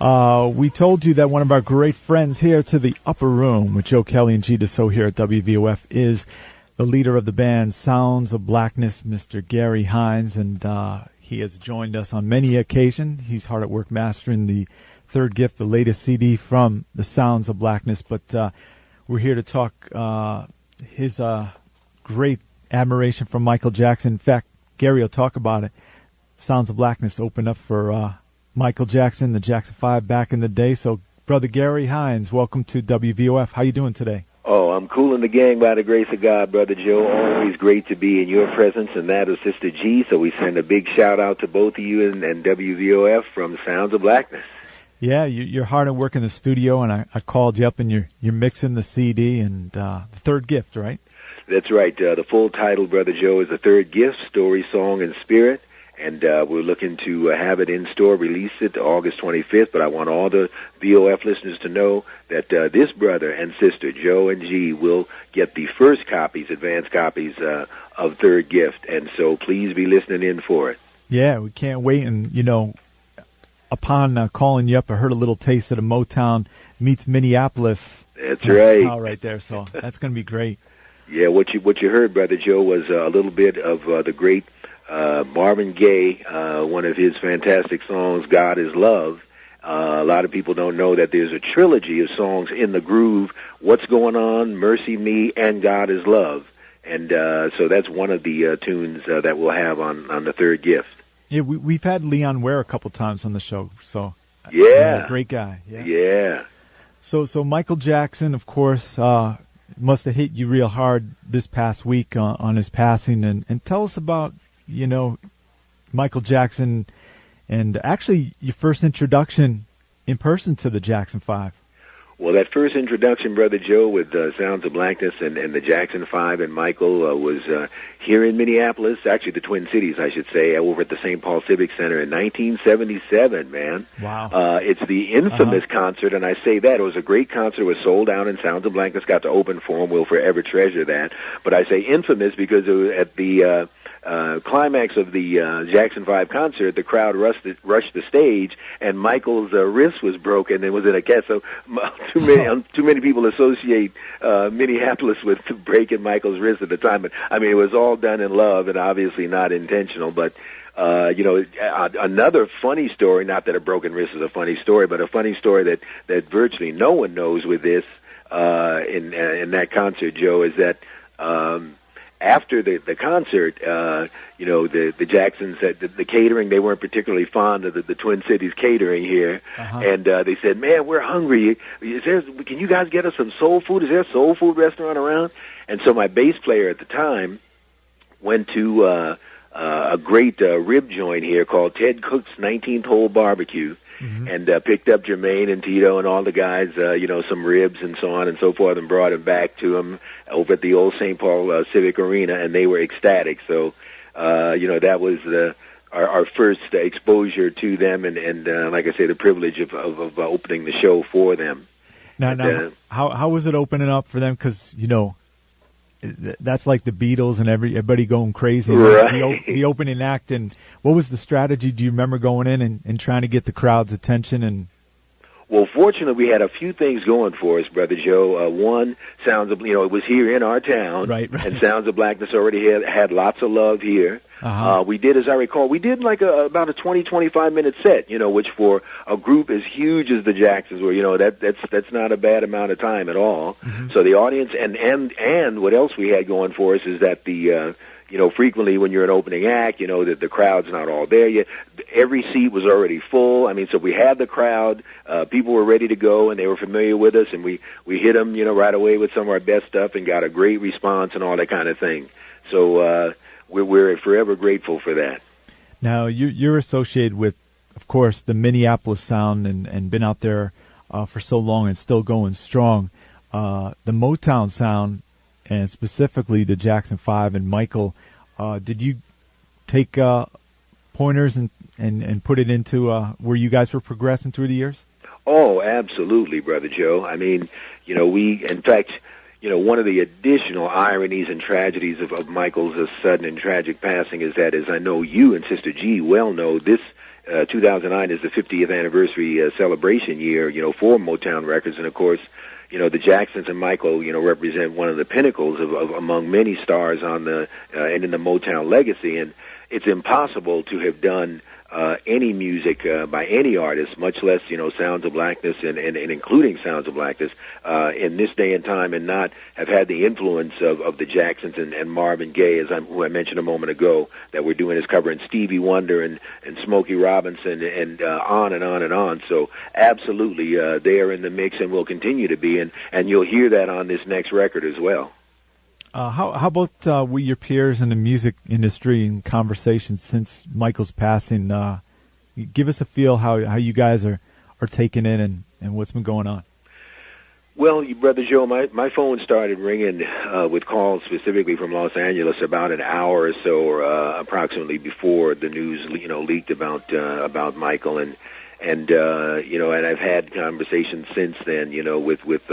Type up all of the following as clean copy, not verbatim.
We told you that one of our great friends here to the Upper Room with Joe Kelley and G. DeSo here at WVOF is the leader of the band Sounds of Blackness, Mr. Gary Hines, and he has joined us on many occasions. He's hard at work mastering the Third Gift, the latest CD from the Sounds of Blackness, but we're here to talk his great admiration for Michael Jackson. In fact, Gary will talk about it. Sounds of Blackness opened up for Michael Jackson, the Jackson 5 back in the day. So, Brother Gary Hines, welcome to WVOF. How you doing today? Oh, I'm cool in the gang by the grace of God, Brother Joe. Always great to be in your presence and that of Sister G. So we send a big shout-out to both of you and WVOF from Sounds of Blackness. Yeah, you're hard at work in the studio, and I called you up, and you're mixing the CD and the Third Gift, right? That's right. The full title, Brother Joe, is The Third Gift, Story, Song, and Spirit. And we're looking to have it in store, release it August 25th. But I want all the VOF listeners to know that this brother and sister, Joe and G, will get the first copies, advanced copies of Third Gift. And so please be listening in for it. Yeah, we can't wait. And, upon calling you up, I heard a little taste of the Motown meets Minneapolis. That's right. Right there. So that's going to be great. Yeah, what you heard, Brother Joe, was a little bit of the great Marvin Gaye, one of his fantastic songs, God is Love. A lot of people don't know that there's a trilogy of songs in the groove, What's Going On, Mercy Me, and God is Love. And so that's one of the tunes that we'll have on the Third Gift. Yeah, we've had Leon Ware a couple times on the show, so yeah, great guy. Yeah. So Michael Jackson, of course, must have hit you real hard this past week on his passing, and tell us about Michael Jackson and actually your first introduction in person to the Jackson 5. Well, that first introduction, Brother Joe, with Sounds of Blackness and the Jackson 5 and Michael was here in Minneapolis, actually the Twin Cities, I should say, over at the St. Paul Civic Center in 1977, man. Wow. It's the infamous concert, and I say that. It was a great concert. It was sold out, and Sounds of Blackness got to open for him. We'll forever treasure that. But I say infamous because it was at the climax of the Jackson 5 concert, the crowd rushed the stage, and Michael's wrist was broken and was in a cast. So too many people associate Minneapolis with breaking Michael's wrist at the time. But I mean, it was all done in love and obviously not intentional. But another funny story. Not that a broken wrist is a funny story, but a funny story that virtually no one knows with this in that concert, Joe, is that. After the concert, the Jacksons said the catering, they weren't particularly fond of the Twin Cities catering here. And they said, man, we're hungry. Can you guys get us some soul food? Is there a soul food restaurant around? And so my bass player at the time went to a great rib joint here called Ted Cook's 19th Hole Barbecue. And picked up Jermaine and Tito and all the guys, some ribs and so on and so forth, and brought them back to him over at the old St. Paul Civic Arena, and they were ecstatic. So, that was our first exposure to them, and like I say, the privilege of opening the show for them. Now, how was it opening up for them? Because that's like the Beatles and everybody going crazy. Right. The opening act, and what was the strategy? Do you remember going in and trying to get the crowd's attention? Well, fortunately, we had a few things going for us, Brother Joe. One, Sounds of, it was here in our town, right. And Sounds of Blackness already had lots of love here. We did, as I recall, like about a 20-25 minute set, which for a group as huge as the Jacksons were, that's not a bad amount of time at all. So the audience, and what else we had going for us is that the frequently when you're an opening act, that the crowd's not all there yet. Every seat was already full. I mean, so we had the crowd. People were ready to go, and they were familiar with us, and we hit them, right away with some of our best stuff and got a great response and all that kind of thing. So we're forever grateful for that. Now, you're associated with, of course, the Minneapolis sound and been out there for so long and still going strong. The Motown sound, and specifically the Jackson 5 and Michael, did you take pointers and put it into where you guys were progressing through the years? Oh, absolutely, Brother Joe. I mean, in fact, one of the additional ironies and tragedies of Michael's sudden and tragic passing is that, as I know you and Sister G well know, this 2009 is the 50th anniversary celebration year, for Motown Records, and of course, the Jacksons and Michael, represent one of the pinnacles of among many stars on the and in the Motown legacy, and it's impossible to have done any music by any artist, much less Sounds of Blackness and including Sounds of Blackness in this day and time, and not have had the influence of the Jacksons and Marvin Gaye, who I mentioned a moment ago, that we're doing is covering Stevie Wonder and Smokey Robinson and on and on and on. So absolutely, they are in the mix and will continue to be, and you'll hear that on this next record as well. How about with your peers in the music industry and conversations since Michael's passing? Give us a feel how you guys are taking it and what's been going on. Well, Brother Joe, my phone started ringing with calls specifically from Los Angeles about an hour or so, approximately before the news leaked about Michael, and I've had conversations since then, with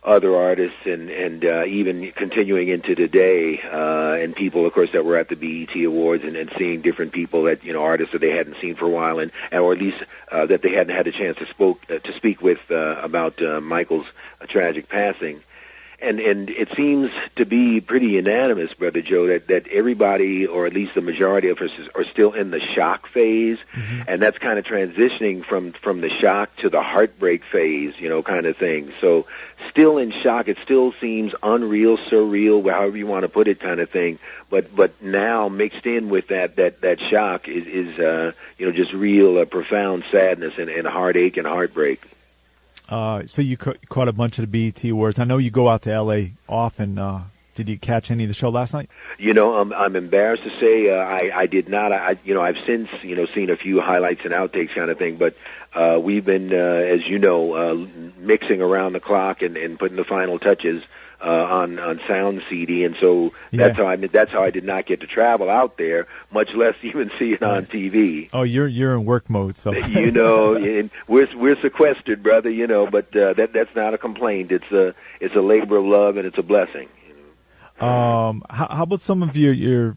other artists and even continuing into today, and people, of course, that were at the BET Awards and seeing different people that, artists that they hadn't seen for a while, or at least that they hadn't had a chance to speak with about Michael's tragic passing. And it seems to be pretty unanimous, Brother Joe, that everybody, or at least the majority of us, are still in the shock phase, and that's kind of transitioning from the shock to the heartbreak phase, kind of thing. So still in shock. It still seems unreal, surreal, however you want to put it, kind of thing. But now mixed in with that shock is just real profound sadness and heartache and heartbreak. So you caught a bunch of the BET Awards. I know you go out to L.A. often. Did you catch any of the show last night? I'm embarrassed to say I did not. I've since seen a few highlights and outtakes kind of thing, but we've been, as mixing around the clock and putting the final touches on Sound CD, and so that's how I did not get to travel out there, much less even see it on TV. Oh, you're in work mode, so and we're sequestered, brother. But that's not a complaint. It's a labor of love, and it's a blessing. How about some of your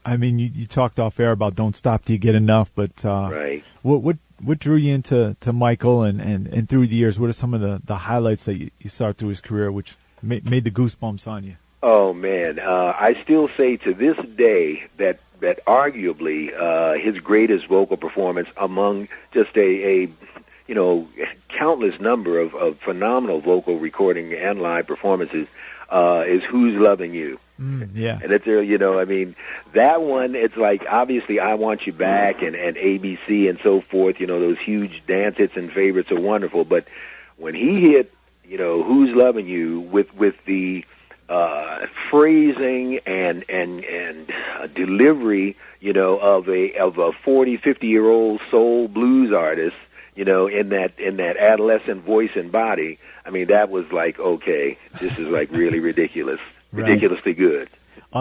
I mean, you talked off air about Don't Stop Till You Get Enough, but right. What drew you into Michael, and through the years, what are some of the highlights that you saw through his career, which made the goosebumps on you? Oh man, I still say to this day that arguably his greatest vocal performance among just a countless number of phenomenal vocal recording and live performances is Who's Loving You. Yeah. And it's, that one, it's like, obviously, I Want You Back and ABC and so forth, those huge dance hits and favorites are wonderful. But when he hit, Who's Loving You with the phrasing and delivery, of a 40, 50-year-old soul blues artist, in that adolescent voice and body, that was like, okay, this is like really ridiculous. Ridiculously good.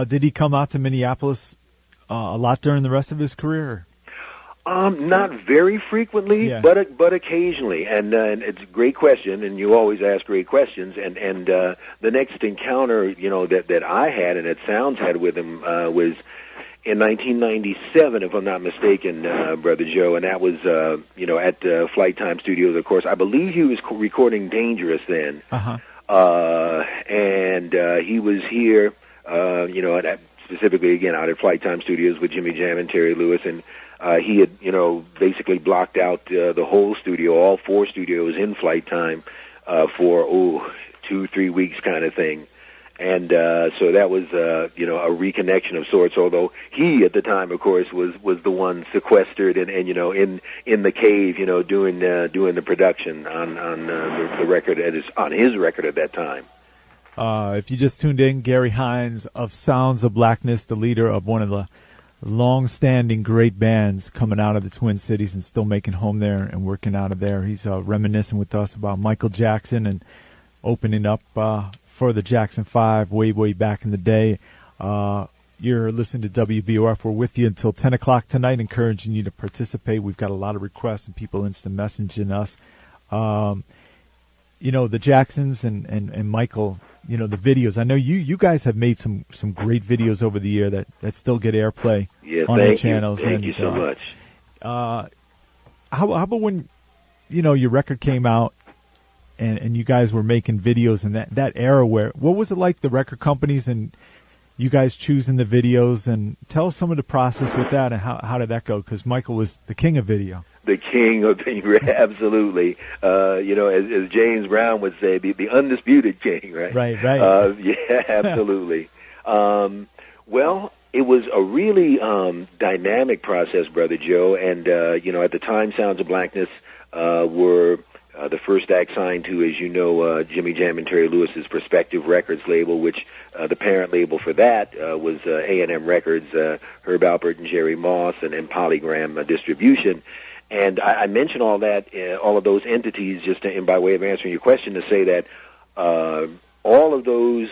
Did he come out to Minneapolis a lot during the rest of his career? Not very frequently, but occasionally. And it's a great question, and you always ask great questions. And the next encounter, that I had and that Sounds had with him was in 1997, if I'm not mistaken, Brother Joe, and that was at Flight Time Studios. Of course, I believe he was recording Dangerous then. And he was here, specifically again out at Flight Time Studios with Jimmy Jam and Terry Lewis, and he had, basically blocked out the whole studio, all four studios in Flight Time, for 2-3 weeks kind of thing. And so that was, a reconnection of sorts. Although he, at the time, of course, was the one sequestered and in the cave, doing the production on the record on his record at that time. If you just tuned in, Gary Hines of Sounds of Blackness, the leader of one of the long-standing great bands coming out of the Twin Cities and still making home there and working out of there. He's reminiscing with us about Michael Jackson and opening up for the Jackson 5 way back in the day. You're listening to WVOF. We're with you until 10 o'clock tonight, encouraging you to participate. We've got a lot of requests and people instant messaging us. The Jacksons and Michael, the videos. I know you guys have made some great videos over the year that still get airplay on your channels. Thank you so much. how about when, your record came out and you guys were making videos in that era what was it like, the record companies and you guys choosing the videos, and tell us some of the process with that and how did that go? Because Michael was the king of video. The king of video, absolutely. As James Brown would say, the undisputed king, right? Right. Yeah, absolutely. Well, it was a really dynamic process, Brother Joe, and, at the time, Sounds of Blackness were the first act signed to, as you know, Jimmy Jam and Terry Lewis's Perspective Records label, which the parent label for that was A&M Records, Herb Alpert and Jerry Moss, and Polygram Distribution. And I mention all of those entities just by way of answering your question to say that all of those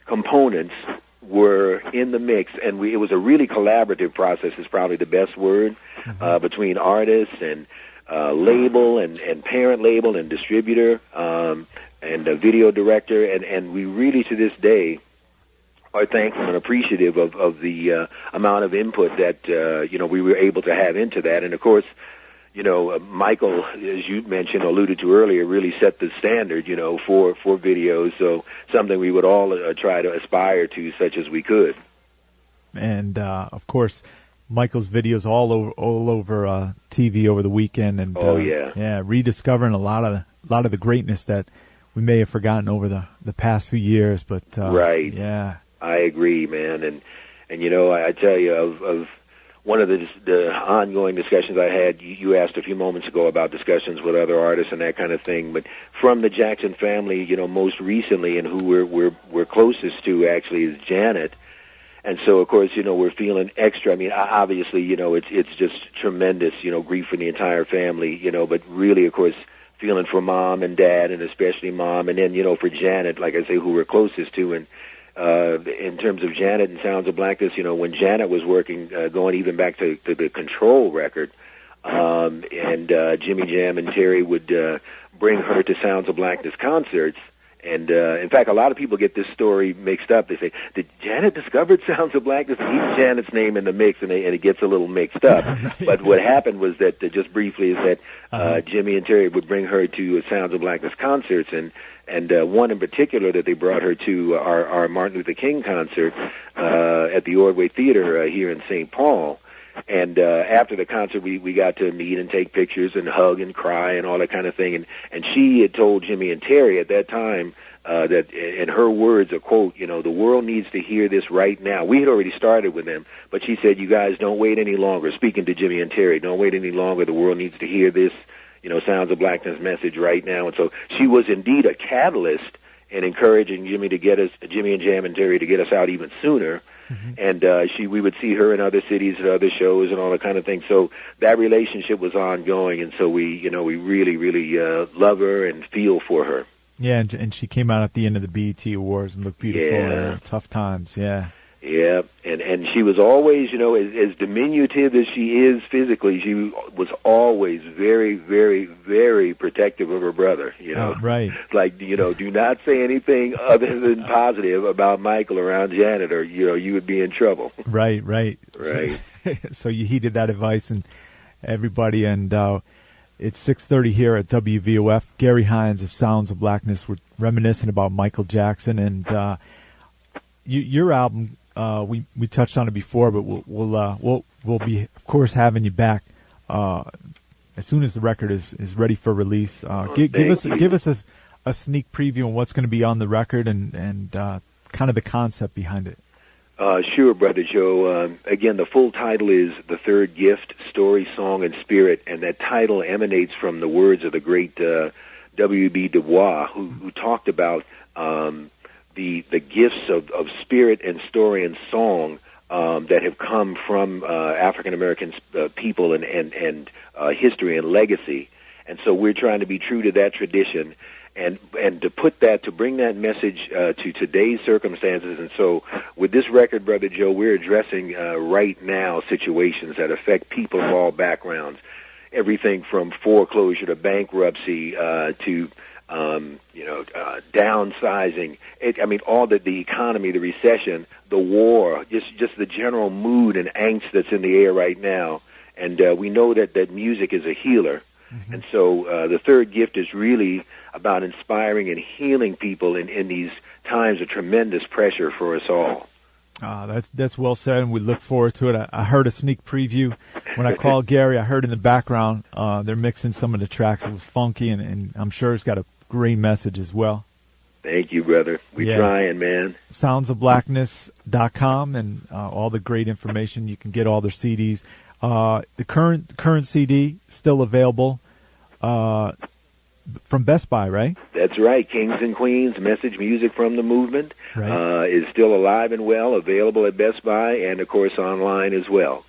components were in the mix, and it was a really collaborative process is probably the best word, between artists and label and parent label and distributor and video director, and we really to this day are thankful and appreciative of the amount of input that we were able to have into that. And of course, Michael, as you mentioned, alluded to earlier, really set the standard, for videos. So something we would all try to aspire to, such as we could. And of course, Michael's videos all over TV over the weekend, and rediscovering a lot of the greatness that we may have forgotten over the past few years. But right, yeah. I agree, man, and I tell you of one of the ongoing discussions I had. You asked a few moments ago about discussions with other artists and that kind of thing, but from the Jackson family, most recently, and who we're closest to actually is Janet, and so of course we're feeling extra. I mean, obviously it's just tremendous grief for the entire family, but really of course feeling for Mom and Dad, and especially Mom, and then for Janet, like I say, who we're closest to. And in terms of Janet and Sounds of Blackness, when Janet was working, going even back to the Control record, and Jimmy Jam and Terry would bring her to Sounds of Blackness concerts. And in fact, a lot of people get this story mixed up. They say, did Janet discover Sounds of Blackness? And keep Janet's name in the mix, and it gets a little mixed up. But what happened was that, just briefly, is that Jimmy and Terry would bring her to Sounds of Blackness concerts, and one in particular that they brought her to our Martin Luther King concert at the Ordway Theater here in St. Paul. And after the concert, we got to meet and take pictures and hug and cry and all that kind of thing. And she had told Jimmy and Terry at that time that, in her words, a quote, the world needs to hear this right now. We had already started with them, but she said, you guys, don't wait any longer. Speaking to Jimmy and Terry, don't wait any longer. The world needs to hear this, Sounds of Blackness message right now. And so she was indeed a catalyst in encouraging Jimmy and Jam and Terry to get us out even sooner. And we would see her in other cities at other shows and all that kind of thing. So that relationship was ongoing, and so we really, really love her and feel for her. Yeah, and she came out at the end of the BET Awards and looked beautiful. Yeah. Tough times, yeah. Yeah, and she was always, as diminutive as she is physically, she was always very, very, very protective of her brother, Right. Like, do not say anything other than positive about Michael around Janet, or, you would be in trouble. Right. So you heeded that advice, and everybody, and it's 6:30 here at WVOF. Gary Hines of Sounds of Blackness. We're reminiscing about Michael Jackson, and your album. We touched on it before, but we'll be, of course, having you back as soon as the record is ready for release. Give us a sneak preview on what's going to be on the record and kind of the concept behind it. Sure, Brother Joe. Again, the full title is The Third Gift: Story, Song, and Spirit, and that title emanates from the words of the great W.B. Du Bois, who talked about the gifts of spirit and story and song that have come from African American people and history and legacy. And so we're trying to be true to that tradition and to bring that message to today's circumstances. And so with this record, Brother Joe, we're addressing right now situations that affect people of all backgrounds, everything from foreclosure to bankruptcy to downsizing. All the economy, the recession, the war, just the general mood and angst that's in the air right now. And we know that music is a healer. Mm-hmm. And so the third gift is really about inspiring and healing people in these times of tremendous pressure for us all. That's well said, and we look forward to it. I heard a sneak preview when I called Gary. I heard in the background they're mixing some of the tracks. It was funky, and I'm sure it's got a great message as well. Thank you, brother. We're trying, man. Soundsofblackness.com and all the great information. You can get all their CDs. The current CD still available from Best Buy, right? That's right. Kings and Queens, Message Music from the Movement right. Is still alive and well, available at Best Buy and, of course, online as well.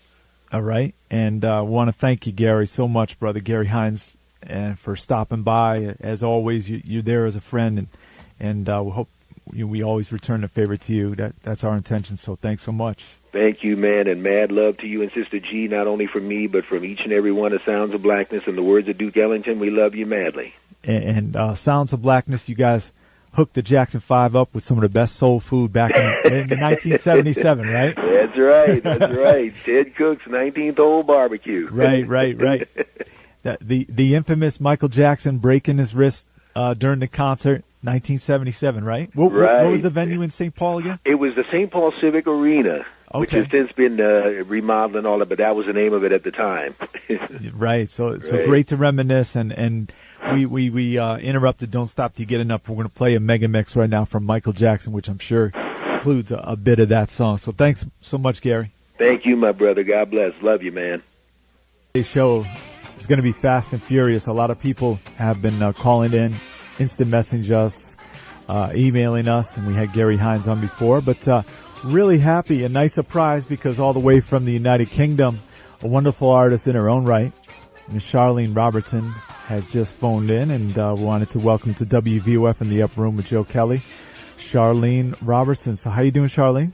All right. And I want to thank you, Gary, so much, brother, Gary Hines, and for stopping by. As always, you're there as a friend, and we hope we always return a favor to you. That's our intention, so thanks so much. Thank you, man, and mad love to you and Sister G, not only from me, but from each and every one of Sounds of Blackness. In the words of Duke Ellington, we love you madly. And Sounds of Blackness, you guys hooked the Jackson 5 up with some of the best soul food back in 1977, right? That's right, that's right. Ted Cook's 19th Hole Barbecue. Right. The infamous Michael Jackson breaking his wrist during the concert, 1977, right? What was the venue in St. Paul again? It was the St. Paul Civic Arena, which has since been remodeled and all that, but that was the name of it at the time. Right. So great to reminisce, and we interrupted Don't Stop Till You Get Enough. We're going to play a mega mix right now from Michael Jackson, which I'm sure includes a bit of that song. So thanks so much, Gary. Thank you, my brother. God bless. Love you, man. Today's show is going to be fast and furious. A lot of people have been calling in, instant message us, emailing us, and we had Gary Hines on before. But really happy, a nice surprise, because all the way from the United Kingdom, a wonderful artist in her own right, Miss Charlene Robertson, has just phoned in, and wanted to welcome to WVOF in the Upper Room with Joe Kelley, Charlene Robertson. So how you doing, Charlene?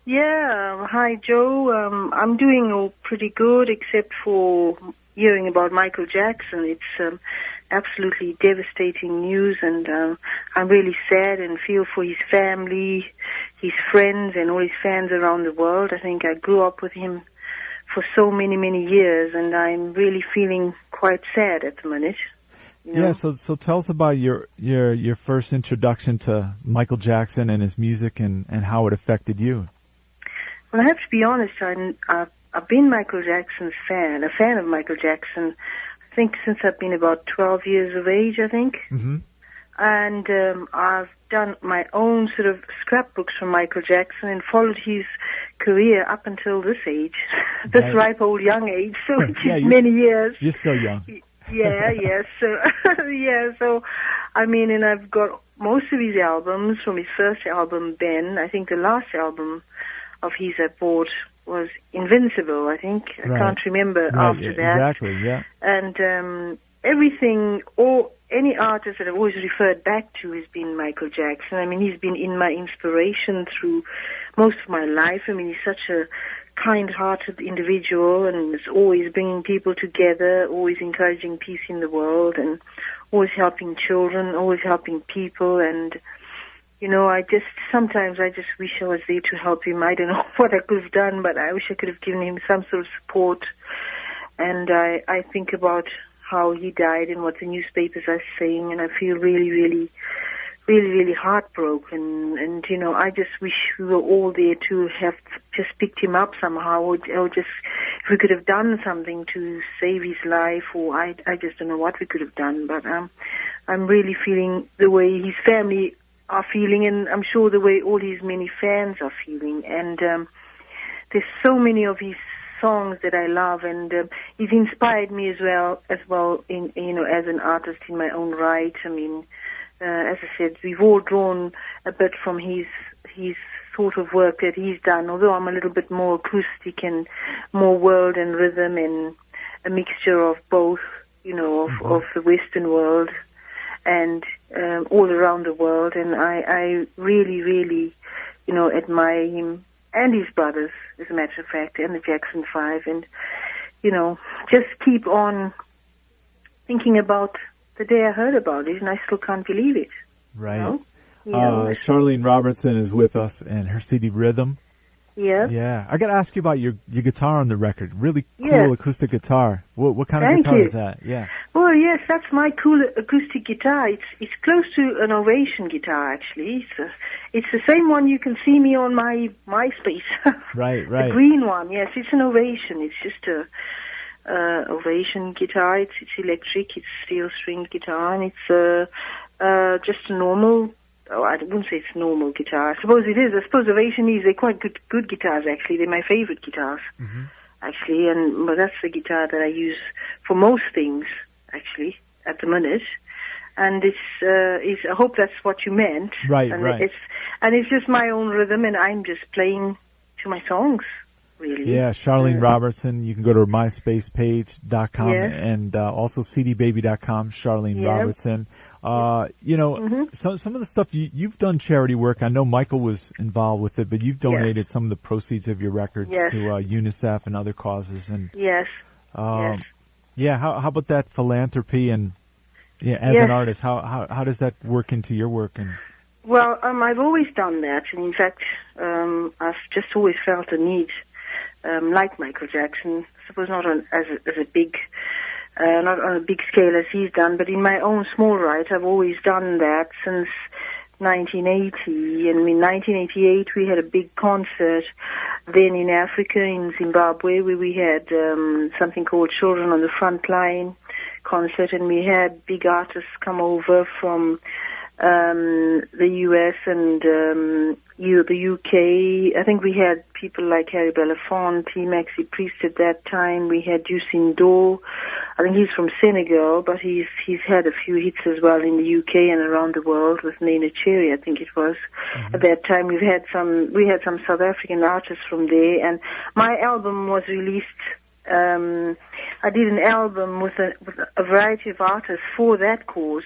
Yeah, hi, Joe. I'm doing pretty good, except for hearing about Michael Jackson. It's absolutely devastating news, and I'm really sad and feel for his family, his friends, and all his fans around the world. I think I grew up with him for so many, many years, and I'm really feeling quite sad at the minute. You know? Yeah, so tell us about your first introduction to Michael Jackson and his music, and how it affected you. Well, I have to be honest, I've been Michael Jackson's fan, a fan of Michael Jackson, I think since I've been about 12 years of age, I think. Mm-hmm. And I've done my own sort of scrapbooks from Michael Jackson and followed his career up until this age, this ripe old young age, so which is many years. You're still young. Yeah. So, I mean, and I've got most of his albums from his first album, Ben. I think the last album of his I bought was Invincible, I think. I can't remember after that. Exactly, yeah. And everything, any artist that I've always referred back to has been Michael Jackson. I mean, he's been in my inspiration through most of my life. I mean, he's such a kind-hearted individual, and is always bringing people together, always encouraging peace in the world, and always helping children, always helping people. And you know, sometimes I just wish I was there to help him. I don't know what I could have done, but I wish I could have given him some sort of support. And I think about how he died and what the newspapers are saying, and I feel really, really, really, really heartbroken. And you know, I just wish we were all there to have just picked him up somehow, or just if we could have done something to save his life, or I just don't know what we could have done. But I'm really feeling the way his family are feeling, and I'm sure the way all his many fans are feeling. And there's so many of his songs that I love, and he's inspired me as well in, you know, as an artist in my own right. I mean, as I said, we've all drawn a bit from his sort of work that he's done, although I'm a little bit more acoustic and more world and rhythm and a mixture of both, you know, of the Western world and all around the world. And I really, really, you know, admire him and his brothers, as a matter of fact, and the Jackson 5. And, you know, just keep on thinking about the day I heard about it, and I still can't believe it. Right. You know? Charlene Robertson is with us, and her CD Rhythm Yeah. Yeah. I got to ask you about your guitar on the record. Really cool Yeah. acoustic guitar. What kind of Thank guitar you. is that? Yeah. Well, yes, that's my cool acoustic guitar. It's close to an Ovation guitar, actually. It's the same one you can see me on my MySpace. Right. The green one, yes, it's an Ovation. It's just a Ovation guitar. It's electric. It's steel stringed guitar, and it's just a normal. Oh, I wouldn't say it's normal guitar. I suppose it is. I suppose Ovation they're quite good guitars, actually. They're my favorite guitars, actually. But that's the guitar that I use for most things, actually, at the minute. And I hope that's what you meant. Right, and right. It's just my own rhythm, and I'm just playing to my songs, really. Yeah, Charlene Robertson. You can go to her MySpace.com Yes. and also CDBaby.com, Charlene Yeah. Robertson. Some of the stuff you've done charity work. I know Michael was involved with it, but you've donated some of the proceeds of your records Yes. to UNICEF and other causes. And Yes. Yes. yeah, how about that philanthropy and as an artist, how does that work into your work? And Well, I've always done that, and in fact, I've just always felt a need, like Michael Jackson. I suppose not as a big. Not on a big scale as he's done, but in my own small right, I've always done that since 1980. And in 1988, we had a big concert then in Africa, in Zimbabwe, where we had something called Children on the Front Line concert, and we had big artists come over from the US and the UK. I think we had people like Harry Belafonte, Maxi Priest at that time. We had Usain Bolt. I think he's from Senegal, but he's had a few hits as well in the UK and around the world with Nena Cherry, I think it was. At that time, we had some South African artists from there, and my album was released. I did an album with a variety of artists for that cause.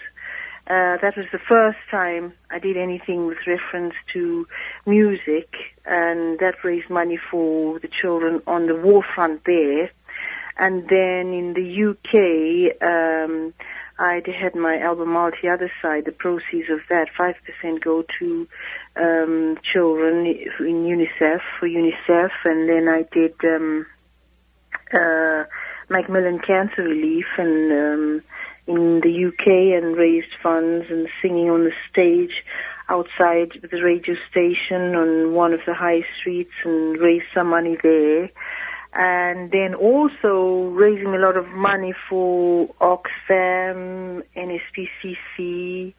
That was the first time I did anything with reference to music, and that raised money for the children on the war front there. And then in the UK, I had my album Multi Other Side. The proceeds of that, 5% go to children in UNICEF, for UNICEF. And then I did Macmillan Cancer Relief and in the UK, and raised funds and singing on the stage outside the radio station on one of the high streets, and raised some money there. And then also raising a lot of money for Oxfam, NSPCC,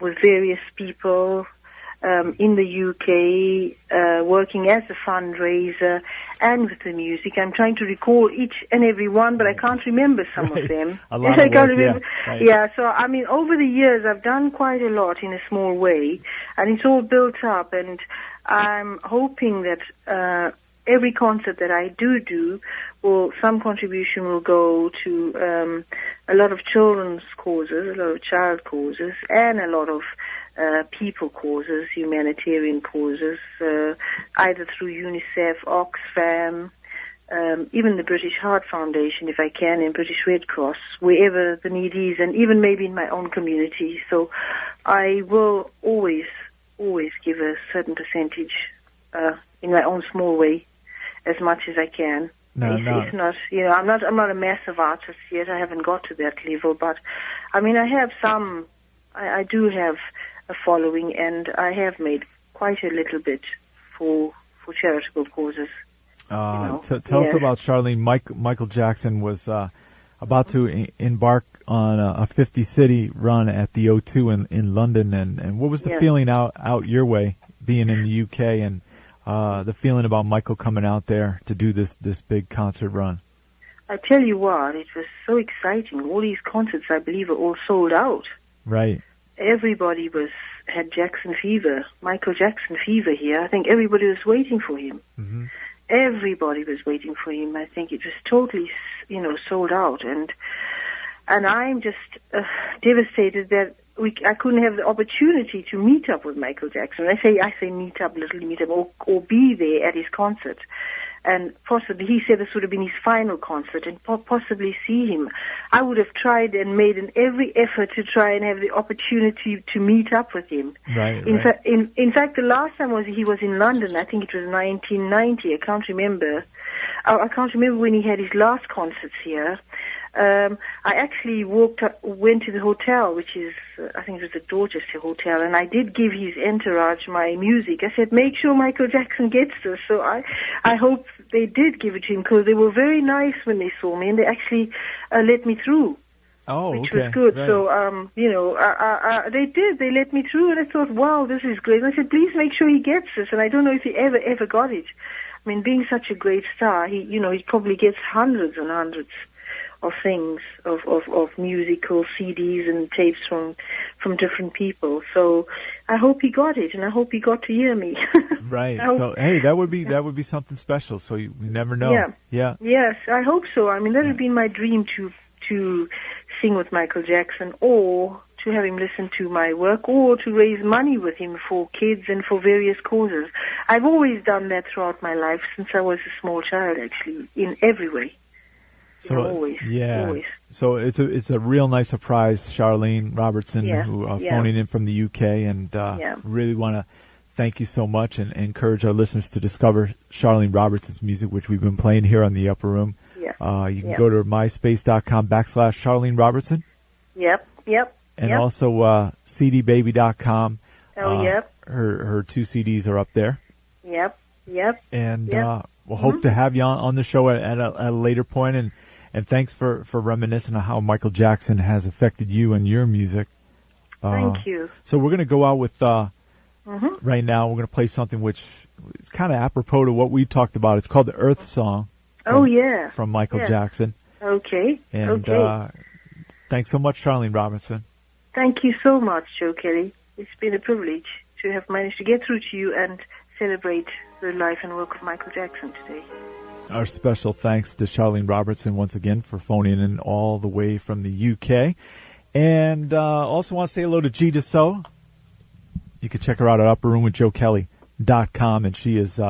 with various people in the UK, working as a fundraiser and with the music. I'm trying to recall each and every one, but I can't remember some of them. A lot of work, Yeah, so I mean, over the years, I've done quite a lot in a small way, and it's all built up, and I'm hoping that every concert that I do, some contribution will go to a lot of children's causes, a lot of child causes, and a lot of people causes, humanitarian causes, either through UNICEF, Oxfam, even the British Heart Foundation, if I can, and British Red Cross, wherever the need is, and even maybe in my own community. So I will always give a certain percentage in my own small way, as much as I can. It's not, I'm not a massive artist yet. I haven't got to that level, but I mean, I have some. I do have a following, and I have made quite a little bit for charitable causes. Tell us about Charlene. Michael Jackson was about to embark on a 50-city run at the O2 in London, and what was the feeling out your way, being in the UK, and the feeling about Michael coming out there to do this big concert run? I tell you what, it was so exciting. All these concerts, I believe, are all sold out. Right. Everybody had Jackson fever, Michael Jackson fever here. I think everybody was waiting for him. Mm-hmm. Everybody was waiting for him. I think it was totally, sold out, and I'm just devastated that I couldn't have the opportunity to meet up with Michael Jackson. I say meet up, or be there at his concert. and possibly, he said this would have been his final concert, and possibly see him, I would have tried and made every effort to try and have the opportunity to meet up with him. Right. In fact, the last time he was in London. I think it was 1990. I can't remember. I can't remember when he had his last concerts here. I actually went to the hotel, which is, I think it was the Dorchester Hotel, and I did give his entourage my music. I said, make sure Michael Jackson gets this. So I hope they did give it to him, because they were very nice when they saw me, and they actually let me through. Oh, which okay. was good. Right. So, they did. They let me through, and I thought, wow, this is great. And I said, please make sure he gets this. And I don't know if he ever got it. I mean, being such a great star, he probably gets hundreds and hundreds of things, of musical CDs and tapes from different people. So I hope he got it, and I hope he got to hear me. Right. So hey, that would be something special. So you never know. Yeah. Yeah. Yes, I hope so. I mean, that would be my dream to sing with Michael Jackson, or to have him listen to my work, or to raise money with him for kids and for various causes. I've always done that throughout my life since I was a small child, actually, in every way. So always. So it's a real nice surprise, Charlene Robertson, who phoning in from the UK, and really want to thank you so much, and encourage our listeners to discover Charlene Robertson's music, which we've been playing here on the Upper Room. Yeah. You can go to myspace.com/Charlene Robertson. Yep. And also cdbaby.com. Oh, yep. Her 2 CDs are up there. Yep. And we'll hope to have you on the show at a later point. And thanks for reminiscing on how Michael Jackson has affected you and your music. Thank you. So we're going to go out with, right now, we're going to play something which is kind of apropos to what we talked about. It's called the Earth Song. From Michael Jackson. Okay. And thanks so much, Charlene Robertson. Thank you so much, Joe Kelley. It's been a privilege to have managed to get through to you and celebrate the life and work of Michael Jackson today. Our special thanks to Charlene Robertson once again for phoning in all the way from the UK. And also want to say hello to G DeSoe. You can check her out at upperroomwithjoekelley.com, and she is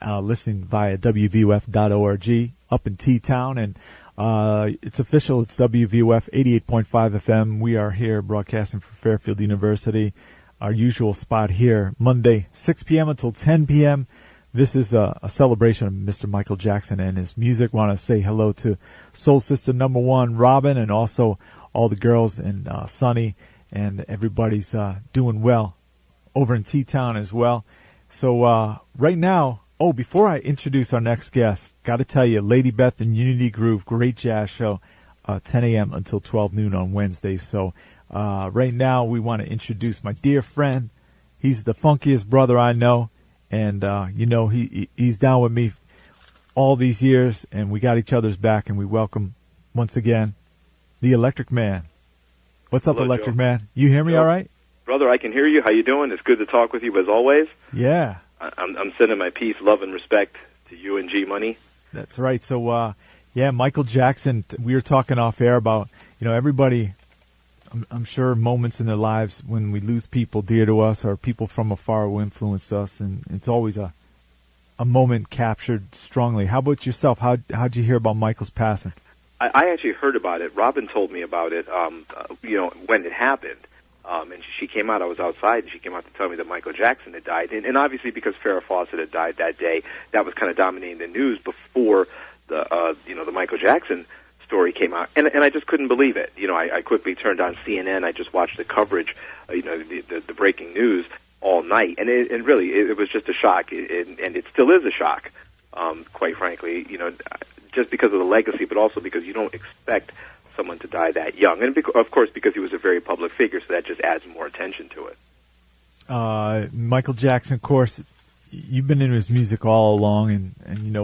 listening via WVUF.org up in T-Town. And it's official. It's WVUF 88.5 FM. We are here broadcasting for Fairfield University. Our usual spot here, Monday, 6 p.m. until 10 p.m. This is a celebration of Mr. Michael Jackson and his music. Want to say hello to Soul Sister #1, Robin, and also all the girls and Sonny, and everybody's doing well over in T-Town as well. So right now, before I introduce our next guest, got to tell you, Lady Beth and Unity Groove, great jazz show, 10 a.m. until 12 noon on Wednesdays. So right now we want to introduce my dear friend. He's the funkiest brother I know, and he's down with me all these years, and we got each other's back, and we welcome once again the Electric Man. What's up, Hello, Electric Joe. Man? You hear me all right? Brother, I can hear you. How you doing? It's good to talk with you as always. Yeah. I'm sending my peace, love, and respect to you and G Money. That's right. So, Michael Jackson, we were talking off air about, everybody, I'm sure moments in their lives when we lose people dear to us or people from afar who influenced us, and it's always a moment captured strongly. How about yourself? How'd you hear about Michael's passing? I actually heard about it. Robin told me about it, when it happened. And she came out, I was outside, and she came out to tell me that Michael Jackson had died. And obviously because Farrah Fawcett had died that day, that was kind of dominating the news before the Michael Jackson story came out. And I just couldn't believe it. I quickly turned on CNN. I just watched the coverage, the breaking news all night. And really, it was just a shock. And it still is a shock, quite frankly, just because of the legacy, but also because you don't expect someone to die that young. And of course, because he was a very public figure, so that just adds more attention to it. Michael Jackson, of course, you've been into his music all along, and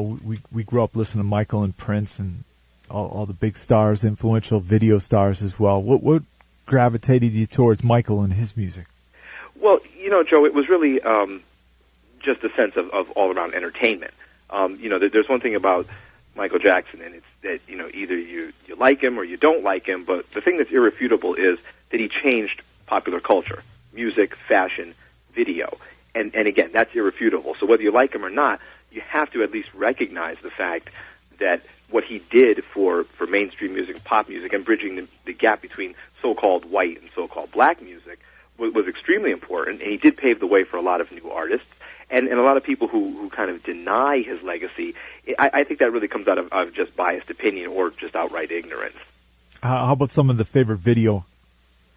we grew up listening to Michael and Prince and all the big stars, influential video stars as well. What gravitated you towards Michael and his music? Well, Joe, it was really just a sense of all-around entertainment. There's one thing about Michael Jackson, and it's that, either you like him or you don't like him, but the thing that's irrefutable is that he changed popular culture, music, fashion, video. And again, that's irrefutable. So whether you like him or not, you have to at least recognize the fact that what he did for mainstream music, pop music, and bridging the gap between so-called white and so-called black music was extremely important, and he did pave the way for a lot of new artists. And a lot of people who kind of deny his legacy, I think that really comes out of just biased opinion or just outright ignorance. How about some of the favorite video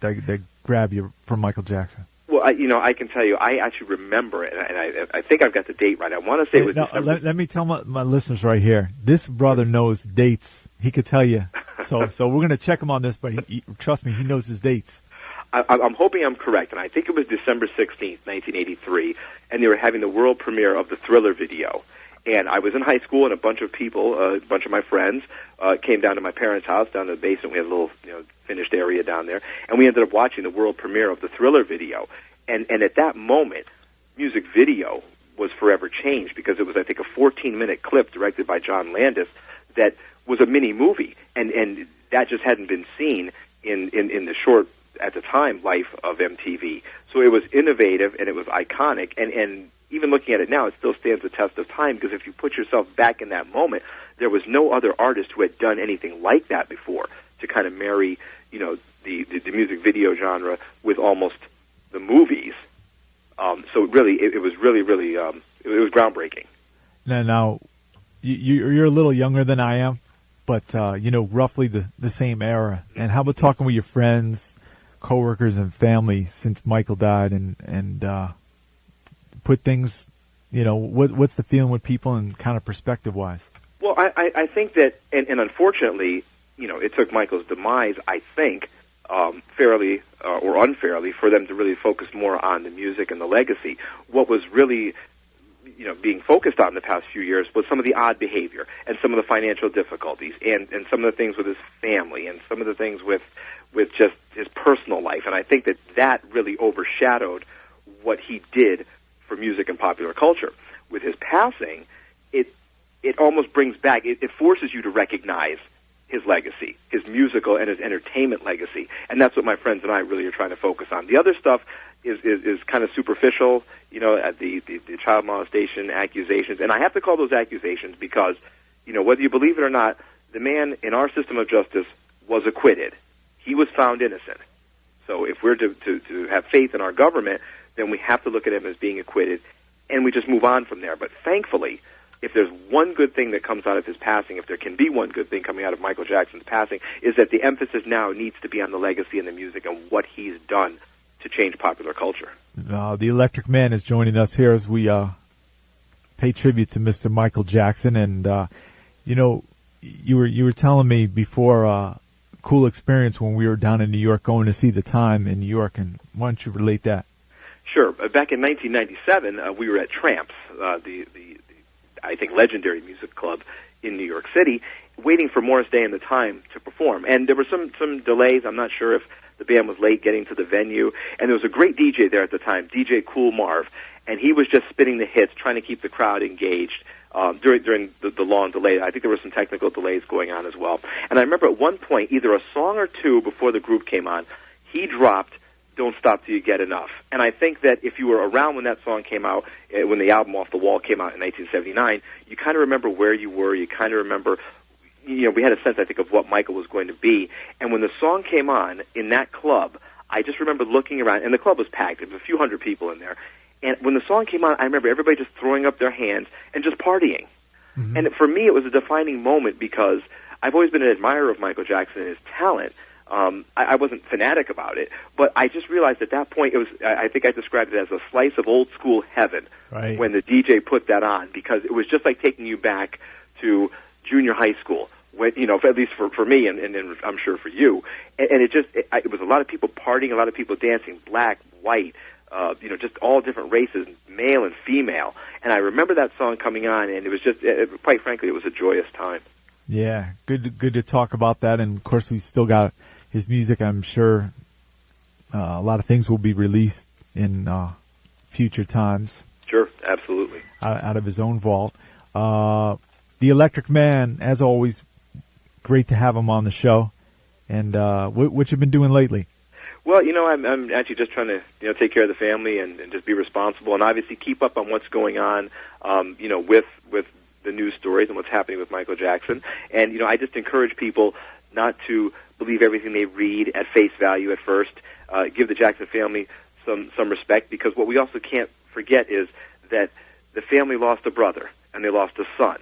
that grab you from Michael Jackson? Well, I can tell you, I actually remember it, and I think I've got the date right. I want to say it was December. Let me tell my listeners right here. This brother knows dates. He could tell you. So we're going to check him on this, but trust me, he knows his dates. I'm hoping I'm correct, and I think it was December 16th, 1983, and they were having the world premiere of the Thriller video. And I was in high school, and a bunch of people, a bunch of my friends, came down to my parents' house, down in the basement. We had a little, finished area down there, and we ended up watching the world premiere of the Thriller video. And at that moment, music video was forever changed, because it was, I think, a 14-minute clip directed by John Landis that was a mini movie, and that just hadn't been seen in the short, at the time, life of MTV. So it was innovative, and it was iconic, and even looking at it now, it still stands the test of time, because if you put yourself back in that moment, there was no other artist who had done anything like that before, to kind of marry, the music video genre with almost the movies. So really, it was really, really, it was groundbreaking. Now, you're a little younger than I am, but, roughly the same era. And how about talking with your friends, coworkers, and family since Michael died, and put things, what's the feeling with people and kind of perspective-wise? Well, I think that, and unfortunately, it took Michael's demise, I think, fairly or unfairly, for them to really focus more on the music and the legacy. What was really, being focused on the past few years was some of the odd behavior and some of the financial difficulties and some of the things with his family and some of the things with just his personal life. And I think that really overshadowed what he did for music and popular culture. With his passing, it almost brings back, it forces you to recognize his legacy, his musical and his entertainment legacy. And that's what my friends and I really are trying to focus on. The other stuff is kind of superficial, at the child molestation accusations. And I have to call those accusations because, whether you believe it or not, the man in our system of justice was acquitted. He was found innocent. So if we're to have faith in our government, then we have to look at him as being acquitted, and we just move on from there. But thankfully, if there's one good thing that comes out of his passing, if there can be one good thing coming out of Michael Jackson's passing, is that the emphasis now needs to be on the legacy and the music and what he's done to change popular culture. The Electric Man is joining us here as we pay tribute to Mr. Michael Jackson. And, you were telling me before cool experience when we were down in New York going to see The Time in New York, and why don't you relate that? Sure. Back in 1997, we were at Tramps, the I think legendary music club in New York City, waiting for Morris Day and The Time to perform. And there were some delays. I'm not sure if the band was late getting to the venue. And there was a great DJ there at the time, DJ Cool Marv, and he was just spinning the hits, trying to keep the crowd engaged during the long delay. I think there were some technical delays going on as well. And I remember at one point, either a song or two before the group came on, he dropped Don't Stop Till You Get Enough. And I think that if you were around when that song came out, when the album Off the Wall came out in 1979, you kind of remember where you were. You kind of remember, we had a sense, I think, of what Michael was going to be. And when the song came on in that club, I just remember looking around, and the club was packed. There was a few hundred people in there. And when the song came on, I remember everybody just throwing up their hands and just partying. Mm-hmm. And for me, it was a defining moment because I've always been an admirer of Michael Jackson and his talent. I wasn't fanatic about it, but I just realized at that point, I think I described it as a slice of old school heaven when the DJ put that on, because it was just like taking you back to junior high school, when, at least for me, and I'm sure for you. And it was a lot of people partying, a lot of people dancing, black, white, just all different races, male and female. And I remember that song coming on, and it was just, quite frankly, it was a joyous time. Yeah, good to talk about that. And of course, we still got his music. I'm sure a lot of things will be released in future times. Sure, absolutely. Out of his own vault. The Electric Man, as always, great to have him on the show. And what you been doing lately? Well, I'm actually just trying to, take care of the family and just be responsible, and obviously keep up on what's going on, with the news stories and what's happening with Michael Jackson. And, I just encourage people not to believe everything they read at face value at first. Give the Jackson family some respect, because what we also can't forget is that the family lost a brother, and they lost a son,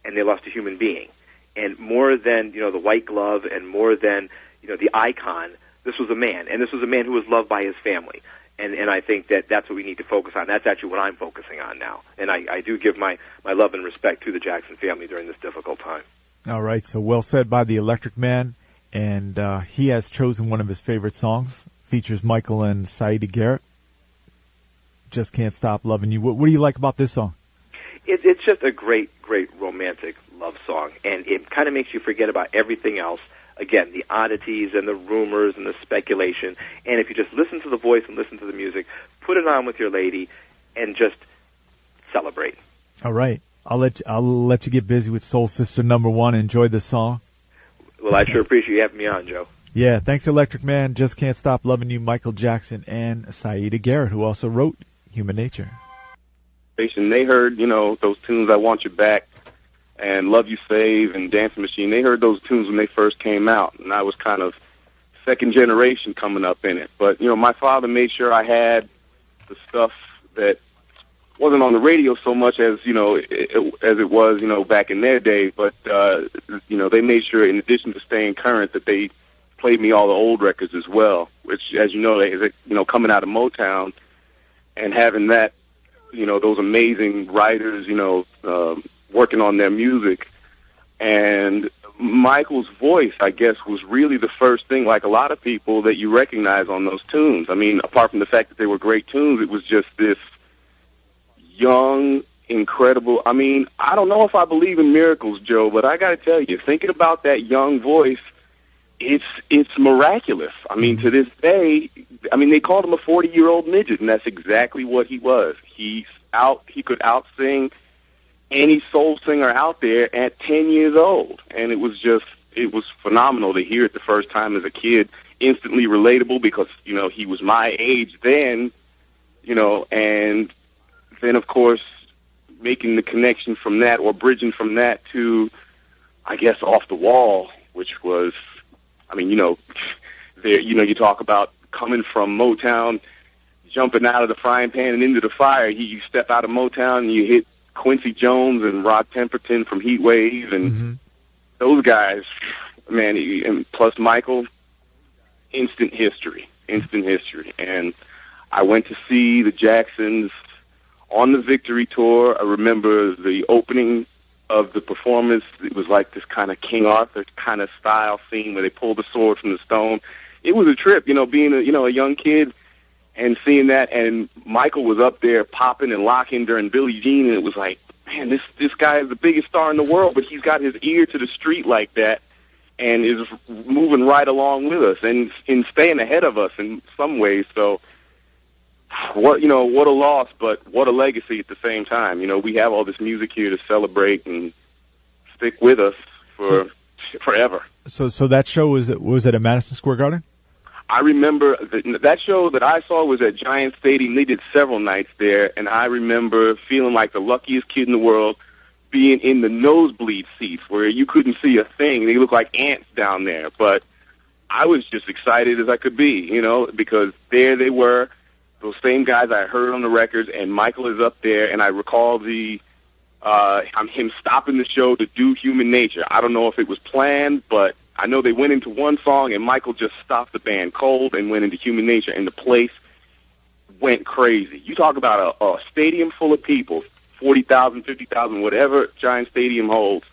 and they lost a human being. And more than, the white glove, and more than, the icon, this was a man, and this was a man who was loved by his family. And I think that's what we need to focus on. That's actually what I'm focusing on now. And I do give my love and respect to the Jackson family during this difficult time. All right, so well said by the Electric Man, and he has chosen one of his favorite songs. Features Michael and Saida Garrett. Just Can't Stop Loving You. What do you like about this song? It's just a great romantic love song, and it kind of makes you forget about everything else. Again, the oddities and the rumors and the speculation. And if you just listen to the voice and listen to the music, put it on with your lady, and just celebrate. All right, I'll let you get busy with Soul Sister #1. Enjoy the song. Well, I sure appreciate you having me on, Joe. Yeah, thanks, Electric Man. Just Can't Stop Loving You, Michael Jackson, and Saida Garrett, who also wrote Human Nature. They heard, those tunes, I Want You Back, and Love You Save, and Dancing Machine. They heard those tunes when they first came out, and I was kind of second generation coming up in it. But, my father made sure I had the stuff that wasn't on the radio so much as, as it was, back in their day. But, they made sure, in addition to staying current, that they played me all the old records as well, which, as you know, coming out of Motown and having that, those amazing writers, working on their music. And Michael's voice, I guess, was really the first thing, like a lot of people, that you recognize on those tunes. I mean, apart from the fact that they were great tunes, it was just this young, incredible. I mean, I don't know if I believe in miracles, Joe, but I got to tell you, thinking about that young voice, it's miraculous. I mean, to this day, they called him a 40-year-old midget, and that's exactly what he was. He could out-sing any soul singer out there at 10 years old. And it was phenomenal to hear it the first time as a kid, instantly relatable because, he was my age then, and then, of course, making the connection from that, or bridging from that to, I guess, Off the Wall, which was, you talk about coming from Motown, jumping out of the frying pan and into the fire. You step out of Motown and you hit Quincy Jones and Rod Temperton from Heat Wave, and those guys, man, and plus Michael, instant history. And I went to see the Jacksons on the Victory Tour. I remember the opening of the performance. It was like this kind of King Arthur kind of style scene where they pulled the sword from the stone. It was a trip, being a young kid and seeing that, and Michael was up there popping and locking during Billie Jean, and it was like, man, this guy is the biggest star in the world, but he's got his ear to the street like that and is moving right along with us and staying ahead of us in some ways. So what a loss, but what a legacy at the same time. We have all this music here to celebrate and stick with us for forever. So that show was it at Madison Square Garden? I remember that show that I saw was at Giant Stadium. They did several nights there, and I remember feeling like the luckiest kid in the world, being in the nosebleed seats where you couldn't see a thing. They looked like ants down there. But I was just excited as I could be, because there they were, those same guys I heard on the records, and Michael is up there, and I recall him stopping the show to do Human Nature. I don't know if it was planned, but I know they went into one song, and Michael just stopped the band cold and went into Human Nature, and the place went crazy. You talk about a stadium full of people, 40,000, 50,000, whatever Giant Stadium holds,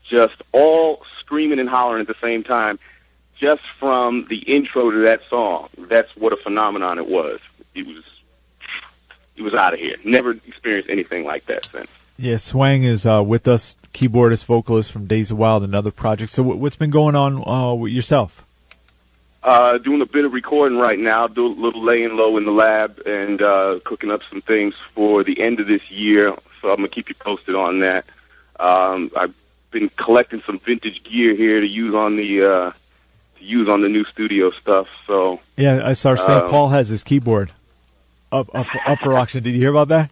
just all screaming and hollering at the same time, just from the intro to that song. That's what a phenomenon it was. It was out of here. Never experienced anything like that since. Yeah, Swang is with us, keyboardist, vocalist from Days of Wild and other projects. So what's been going on with yourself? Doing a bit of recording right now, do a little laying low in the lab, and cooking up some things for the end of this year. So I'm going to keep you posted on that. I've been collecting some vintage gear here to use on the use on the new studio stuff. So yeah, I saw St. Paul has his keyboard up for auction. Did you hear about that?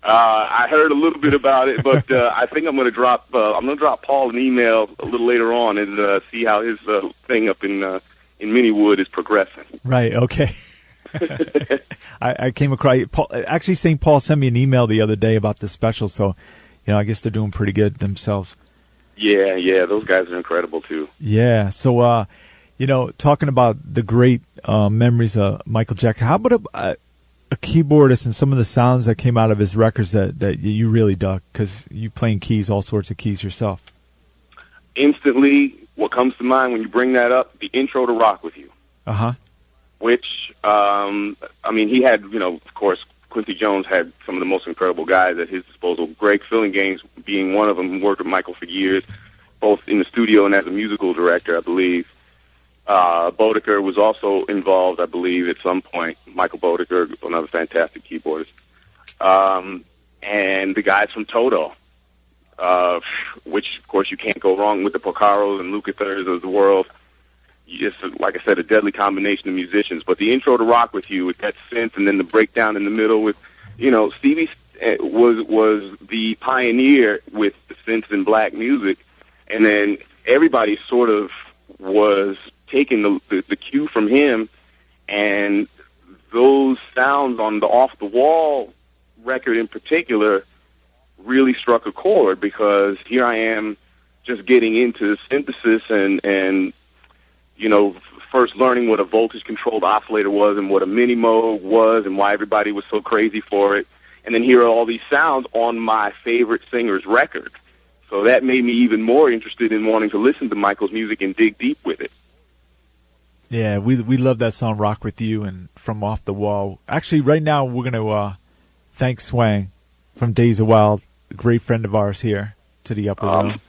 I heard a little bit about it, but I think I'm going to drop Paul an email a little later on and see how his thing up in Minniewood is progressing. Right. Okay. I came across actually St. Paul sent me an email the other day about this special, so I guess they're doing pretty good themselves. Yeah, those guys are incredible too. Yeah. So talking about the great memories of Michael Jackson, how about a keyboardist and some of the sounds that came out of his records that you really dug, because you playing keys, all sorts of keys yourself? Instantly, what comes to mind when you bring that up, the intro to Rock With You. Uh-huh. Which, he had, of course, Quincy Jones had some of the most incredible guys at his disposal. Greg Fillinganes being one of them, who worked with Michael for years, both in the studio and as a musical director, I believe. Bodeker was also involved, I believe, at some point. Michael Bodeker, another fantastic keyboardist. And the guys from Toto, which, of course, you can't go wrong with the Porcaros and Lukethers of the world. It's, like I said, a deadly combination of musicians. But the intro to Rock With You with that synth and then the breakdown in the middle with, Stevie was the pioneer with the synths in black music. And then everybody sort of was taking the cue from him, and those sounds on the Off the Wall record in particular really struck a chord, because here I am just getting into synthesis and first learning what a voltage-controlled oscillator was and what a mini-mode was and why everybody was so crazy for it. And then hear all these sounds on my favorite singer's record. So that made me even more interested in wanting to listen to Michael's music and dig deep with it. Yeah, we love that song, Rock With You, and from Off the Wall. Actually, right now we're going to thank Swang from Days of Wild, a great friend of ours here, to the Upper Room.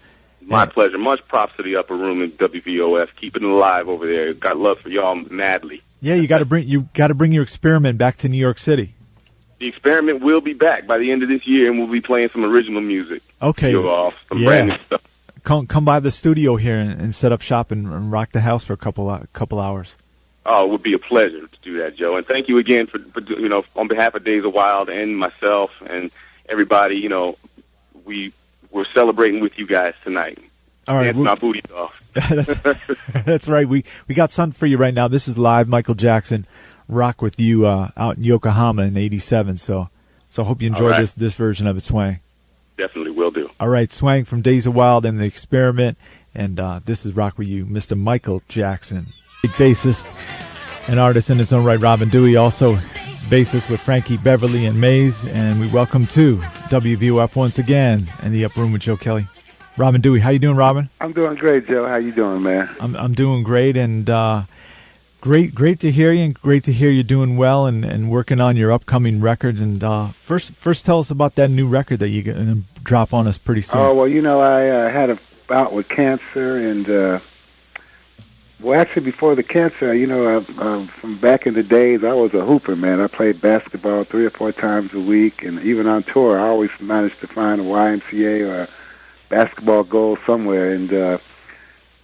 My pleasure. Much props to the Upper Room in WVOF. Keeping it alive over there. Got love for y'all madly. Yeah, you got to bring your experiment back to New York City. The experiment will be back by the end of this year, and we'll be playing some original music. Okay. Some brand new stuff. Come by the studio here and set up shop and rock the house for a couple hours. Oh, it would be a pleasure to do that, Joe. And thank you again for on behalf of Days of Wild and myself and everybody. We're celebrating with you guys tonight. All right, dancing our booties off. That's right. We got something for you right now. This is live Michael Jackson, Rock With You, out in Yokohama in '87. So hope you enjoy this version of it, Swang. Definitely will do. All right, Swang from Days of Wild and the Experiment, and this is Rock With You, Mr. Michael Jackson. Bassist and artist in his own right, Robin Duhe, also bassist with Frankie, Beverly, and Mays, and we welcome to WVOF once again in the Upper Room with Joe Kelley. Robin Duhe, how you doing, Robin? I'm doing great, Joe. How you doing, man? I'm doing great, and great to hear you, and great to hear you're doing well and working on your upcoming record. And first tell us about that new record that you're going to drop on us pretty soon. Oh, well, I had a bout with cancer, and actually before the cancer, from back in the days, I was a hooper, man. I played basketball 3 or 4 times a week, and even on tour, I always managed to find a YMCA or a basketball goal somewhere. And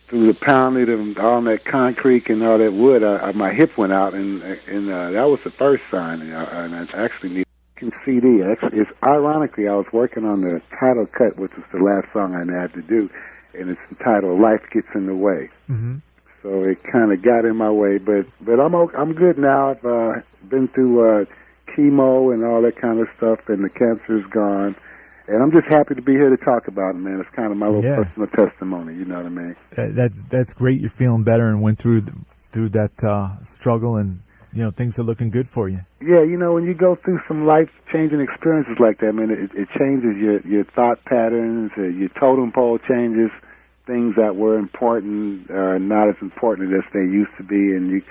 through the pounding of all that concrete and all that wood, my hip went out, and that was the first sign. And I actually needed a CD. It's ironically, I was working on the title cut, which was the last song I had to do, and it's entitled "Life Gets in the Way." Mm-hmm. So it kind of got in my way, but I'm good now. I've been through chemo and all that kind of stuff, and the cancer's gone. And I'm just happy to be here to talk about it, man. It's kind of my little personal testimony, you know what I mean? That's great. You're feeling better and went through that struggle, and things are looking good for you. Yeah, when you go through some life-changing experiences like that, man, it changes your thought patterns, your totem pole changes. Things that were important are not as important as they used to be, and you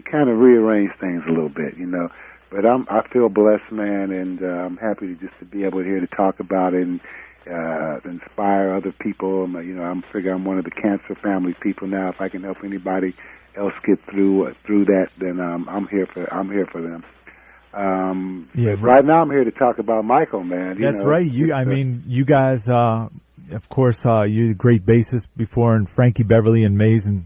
kind of rearrange things a little bit, But I feel blessed, man, and I'm happy to be able to talk about it and inspire other people. I'm figuring I'm one of the cancer family people now. If I can help anybody else get through that, then I'm here for them. Right now I'm here to talk about Michael, man. That's right. You guys of course, you're the great bassist before, and Frankie, Beverly, and Mays, and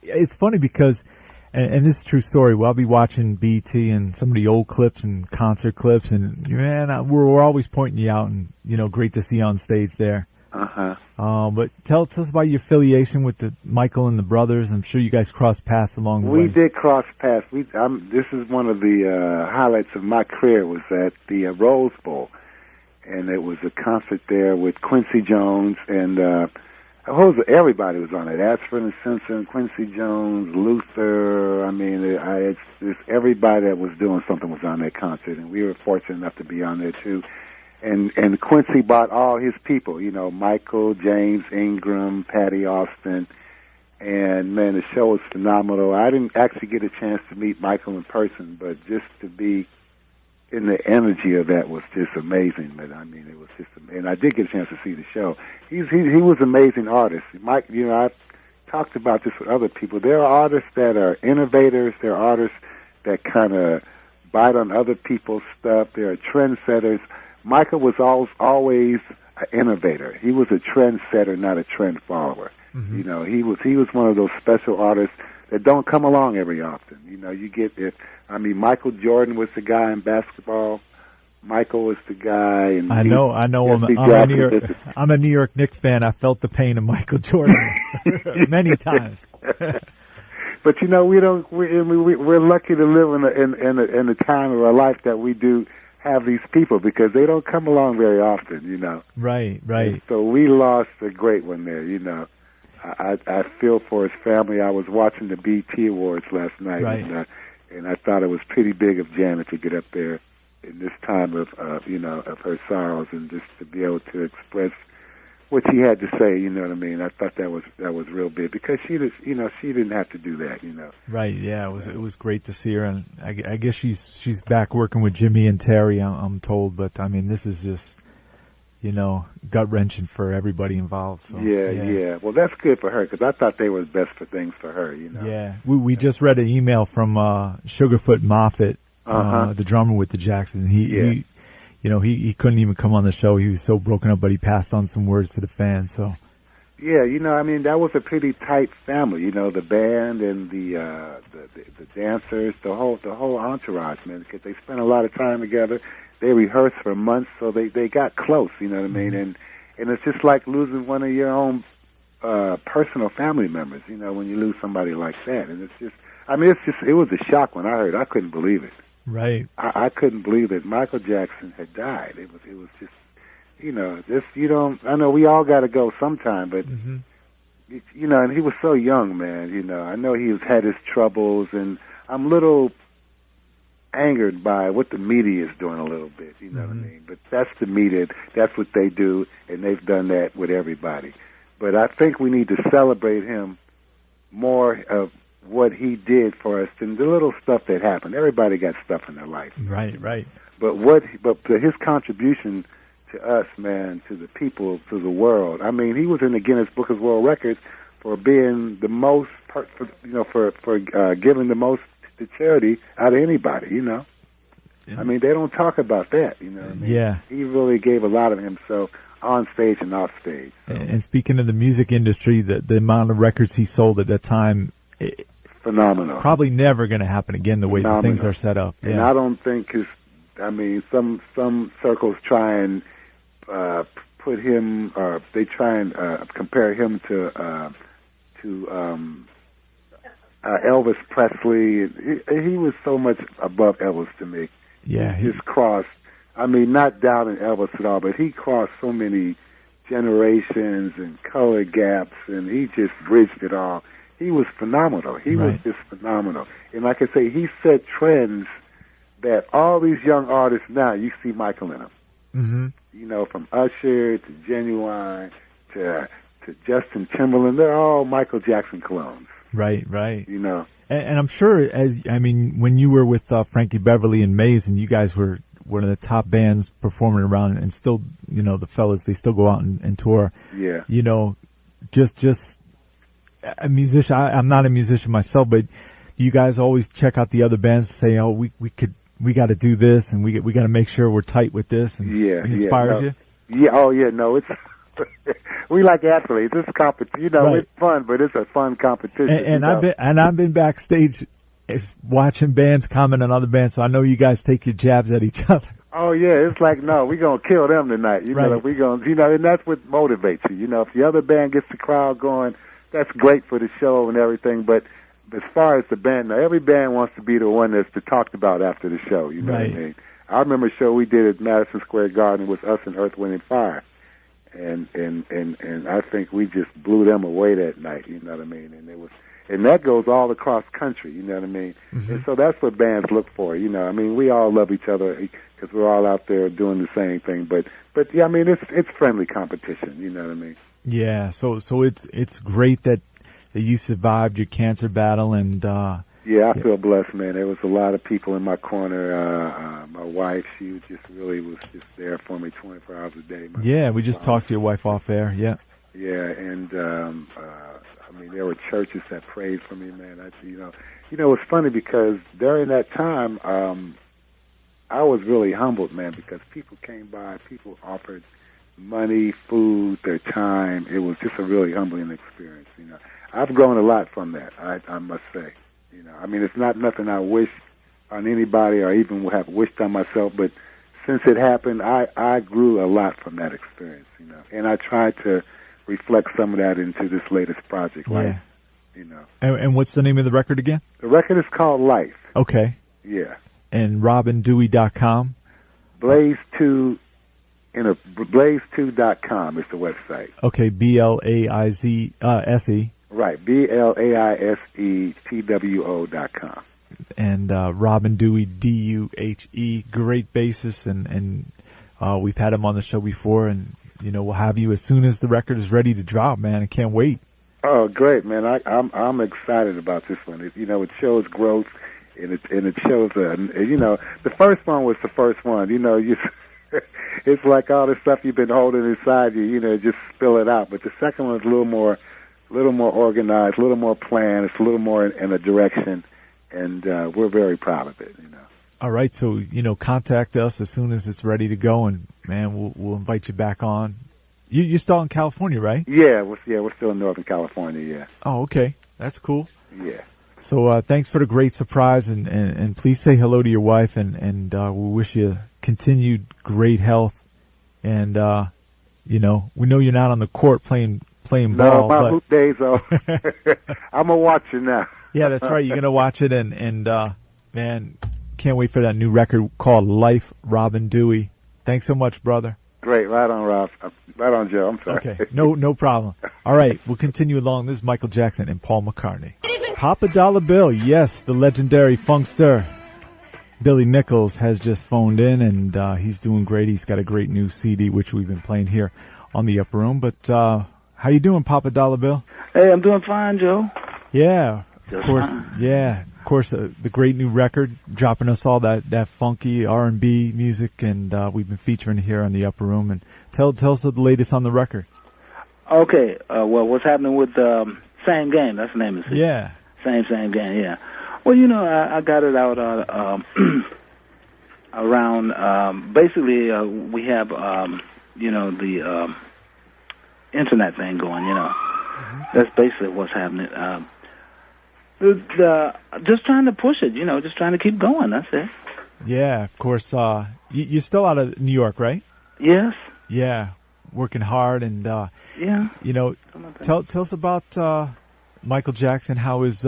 it's funny because, and this is a true story. Well, I'll be watching BET and some of the old clips and concert clips, and man, we're always pointing you out, and great to see you on stage there. But tell us about your affiliation with the Michael and the brothers. I'm sure you guys crossed paths along the way. We did cross paths. This is one of the highlights of my career, was at the Rose Bowl. And it was a concert there with Quincy Jones, and everybody was on it. Ashford and Simpson, Quincy Jones, Luther. I mean, it's everybody that was doing something was on that concert, and we were fortunate enough to be on there too. And Quincy brought all his people, Michael, James, Ingram, Patty Austin, and man, the show was phenomenal. I didn't actually get a chance to meet Michael in person, but just to be in the energy of that was just amazing. But I mean, it was just, and I did get a chance to see the show. He was an amazing artist. Mike, I've talked about this with other people. There are artists that are innovators. There are artists that kind of bite on other people's stuff. There are trendsetters. Michael was always an innovator. He was a trendsetter, not a trend follower. Mm-hmm. He was one of those special artists that don't come along every often. You get it. I mean, Michael Jordan was the guy in basketball. Michael was the guy. And I know. I'm a New York Knicks fan. I felt the pain of Michael Jordan many times. But we're lucky to live in a time of our life that we do have these people, because they don't come along very often. Right. And so we lost a great one there. I feel for his family. I was watching the BT Awards last night, right. And I thought it was pretty big of Janet to get up there in this time of her sorrows, and just to be able to express what she had to say. You know what I mean? I thought that was real big, because she didn't have to do that. Right. Yeah. It was great to see her, and I guess she's back working with Jimmy and Terry. I'm told, but I mean, this is just gut wrenching for everybody involved. So, yeah. Well, that's good for her, because I thought they were the best for things for her. Yeah. We just read an email from Sugarfoot Moffett, the drummer with the Jacksons. He couldn't even come on the show. He was so broken up, but he passed on some words to the fans. So. Yeah, I mean, that was a pretty tight family. The band and the dancers, the whole entourage, man. Because they spent a lot of time together. They rehearsed for months, so they got close. You know what I mean? And it's just like losing one of your own personal family members. When you lose somebody like that, and it was a shock when I heard. I couldn't believe it. Right. I couldn't believe that Michael Jackson had died. It was just, I know we all got to go sometime, but, and he was so young, man, I know he had his troubles, and I'm a little angered by what the media is doing a little bit, you know what I mean? But that's the media, that's what they do, and they've done that with everybody. But I think we need to celebrate him more of what he did for us than the little stuff that happened. Everybody got stuff in their life. Right. But his contribution to us, man, to the people, to the world. I mean, he was in the Guinness Book of World Records for being the most, for giving the most to charity out of anybody. I mean, they don't talk about that. I mean? Yeah. He really gave a lot of himself on stage and off stage. So. And speaking of the music industry, the amount of records he sold at that time. Phenomenal. Probably never going to happen again the way things are set up. And I don't think some circles try and put him, they try and compare him to Elvis Presley. He was so much above Elvis to me. Yeah. He just crossed, not doubting Elvis at all, but he crossed so many generations and color gaps, and he just bridged it all. He was phenomenal. He was just phenomenal. And like I say, he set trends that all these young artists now, you see Michael in them. Mm-hmm. From Usher to Genuine to Justin Timberland, they're all Michael Jackson clones. Right. And I'm sure, when you were with Frankie, Beverly, and Mays, and you guys were one of the top bands performing around, and still, the fellas, they still go out and tour. Yeah. Just a musician. I'm not a musician myself, but you guys always check out the other bands and say, "Oh, we got to do this, and we got to make sure we're tight with this." And it inspires you. Yeah. Oh, yeah. No, We like athletes. It's competition. You know, Right. it's fun, but it's a fun competition. And you know? I've been backstage watching bands comment on other bands, so I know you guys take your jabs at each other. Oh yeah, it's like, no, we're gonna kill them tonight. You know, Right. we gonna, you know, and that's what motivates you. You know, if the other band gets the crowd going, that's great for the show and everything. But as far as the band, now every band wants to be the one that's talked about after the show. You know Right. what I mean? I remember a show we did at Madison Square Garden with us and Earth, Wind and Fire, and I think we just blew them away that night. You know what I mean? And it was. And that goes all across country, you know what I mean? Mm-hmm. And so that's what bands look for, you know. I mean, we all love each other because we're all out there doing the same thing. But yeah, I mean, it's friendly competition, you know what I mean? Yeah, so it's great that you survived your cancer battle, and yeah, I feel blessed, man. There was a lot of people in my corner. My wife, she just really was just there for me 24 hours a day. Yeah, we just talked to your wife off air. Yeah. Yeah, and I mean, there were churches that prayed for me, man. You know, it's funny because during that time, I was really humbled, man, because people came by, people offered money, food, their time. It was just a really humbling experience. You know, I've grown a lot from that. I must say. You know, I mean, it's not nothing I wish on anybody or even have wished on myself, but since it happened, I grew a lot from that experience. You know, and I tried to reflect some of that into this latest project, Life. You know. And what's the name of the record again? The record is called Life. Okay. Yeah. And RobinDuhe.com. Blaze2 Blaze2.com is the website. Okay, BLAIZSE. Right, BLAISETWO.com. And Robin Duhe, DUHE, great bassist, and we've had him on the show before, and you know we'll have you as soon as the record is ready to drop, man. I can't wait. Oh, great, man! I'm excited about this one. It shows growth, and it shows the first one was the first one. You know, it's like all the stuff you've been holding inside you. You know, just spill it out. But the second one is a little more organized, a little more planned. It's a little more in a direction, and we're very proud of it. You know. All right, so contact us as soon as it's ready to go, and man, we'll invite you back on. You're still in California, right? Yeah, we're still in Northern California. Yeah. Oh, okay, that's cool. Yeah. So thanks for the great surprise, and please say hello to your wife, and we wish you continued great health. And we know you're not on the court playing ball. No, my but hoop days are. I'm a watcher now. Yeah, that's right. You're gonna watch it, and man, can't wait for that new record called Life, Robin Duhe. Thanks so much, brother. Great, right on, Rob. Right on, Joe. I'm sorry. Okay, no problem. All right, we'll continue along. This is Michael Jackson and Paul McCartney. Poppadollabill, yes, the legendary funkster Billy Nichols has just phoned in, and he's doing great. He's got a great new CD, which we've been playing here on the Upper Room. But how you doing, Poppadollabill? Hey, I'm doing fine, Joe. Yeah, Just of course. fine. Yeah, of course. The great new record, dropping us all that funky R&B music, and we've been featuring it here on the Upper Room. And tell us the latest on the record. Okay, well, what's happening with Same Game? That's the name of it. Yeah. Same Game, yeah. Well, I got it out around, basically, we have, the internet thing going, Mm-hmm. That's basically what's happening. Just trying to push it, just trying to keep going, that's it. Yeah, of course. You're still out of New York, right? Yes. Yeah, working hard, and yeah. Tell us about Michael Jackson. How his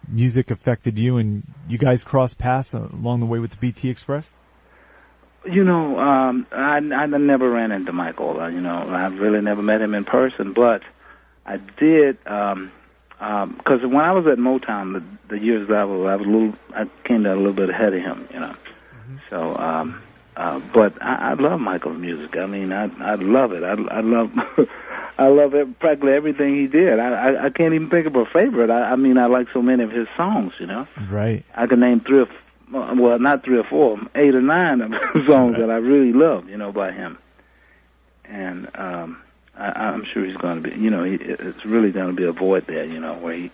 music affected you, and you guys crossed paths along the way with the BT Express? I never ran into Michael. I really never met him in person, but I did because when I was at Motown, the years that I came down a little bit ahead of him, Mm-hmm. So, but I love Michael's music. I mean, I love it. I love I love practically everything he did. I can't even think of a favorite. I mean, I like so many of his songs. Right. I can name 3 or 4, well, not 3 or 4, 8 or 9 of songs that I really love, by him. And I'm sure he's going to be, it's really going to be a void there, where he